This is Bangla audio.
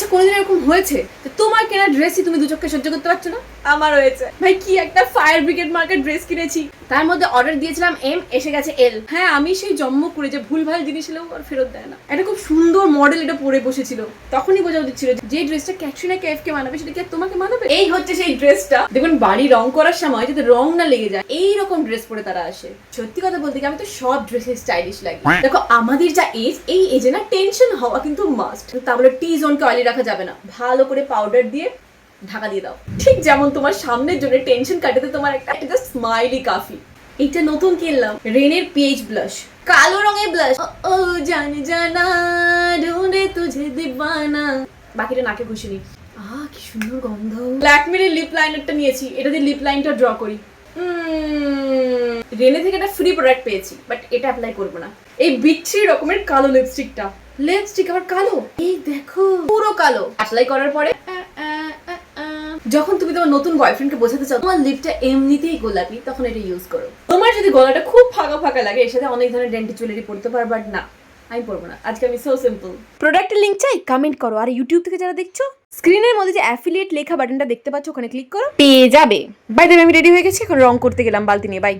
আচ্ছা কোনোদিন এরকম হয়েছে তোমার কেনা ড্রেসই তুমি দু চোখে সহ্য করতে পারছো না? আমার হয়েছে ভাই, কি একটা ফায়ার ব্রিগেড মার্কেট ড্রেস কিনেছি, তার মধ্যে অর্ডার দিয়েছিলাম এম, এসে গেছে এল। হ্যাঁ আমি সেই জন্ম করে যে ভুলভাল জিনিস এলেও আর ফেরত দেয় না। এটা খুব সুন্দর মডেল, এটা পরে বসেছিল, তখনই বোঝা উচিত ছিল যে ড্রেসটা ক্যাটরিনা কাইফকে মানাবে সেটা কি আর তোমাকে মানাবে। এই হচ্ছে সেই ড্রেসটা, দেখুন বাড়ি রং করার সময় যাতে রং না লেগে যায় এইরকম ড্রেস পরে তারা আসে। সত্যি কথা বলতে কি আমি তো সব ড্রেসে স্টাইলিশ লাগে। দেখো আমাদের যা এজ, এই এজে না টেনশন হওয়া কিন্তু মাস্ট। তা বলে টি জোনকে অয়েলি রাখা যাবে না, ভালো করে পাউডার দিয়ে ঢাকা দিয়ে দাও। ঠিক যেমন তোমার সামনের জন্য টেনশন কাটাতে তোমার একটা জাস্ট স্মাইলি কাফি। এইটা নতুন কিনলাম, রেনের পিএইচ ব্লাশ, কালো রঙের ব্লাশ। ও জানি জানা ঢুঁড়ে তুঝে দিবানা, বাকিটা নাকে ঘষে নি। কি সুন্দর গন্ধ। ল্যাকমির লিপ লাইনারটা নিয়েছি, এটা দিয়ে লিপ লাইনটা ড্র করি। রেনে থেকে একটা ফ্রি প্রোডাক্ট পেয়েছি, বাট এটা অ্যাপ্লাই করবো না। এই বিচ্ছিরি রকমের কালো লিপস্টিকটা, লিপস্টিক আবার কালো, এই দেখো পুরো কালো। অ্যাপ্লাই করার পরে যখন তুমি তোমার নতুন বয়ফ্রেন্ডকে বোঝাতে চাও তোমার লিপটা এমনিতেই গোলাপি, তখন এটা ইউজ করো। তোমার যদি গলাটা খুব ফাঁকা ফাঁকা লাগে, এর সাথে অনেক ধরনের ডেন্টি জুয়েলারি পড়তে পারো, বাট না আমি পড়বো না, আজকে আমি সো সিম্পল। প্রোডাক্টের লিংক চাই কমেন্ট করো, আর ইউটিউব থেকে যারা দেখছো স্ক্রিনের মধ্যে যে অ্যাফিলিয়েট লেখা বাটনটা দেখতে পাচ্ছ ওখানে ক্লিক করো, পেয়ে যাবে। বাই দ্য ওয়ে আমি রেডি হয়ে গেছি, এখন রং করতে গেলাম বালতি নিয়ে। বাই।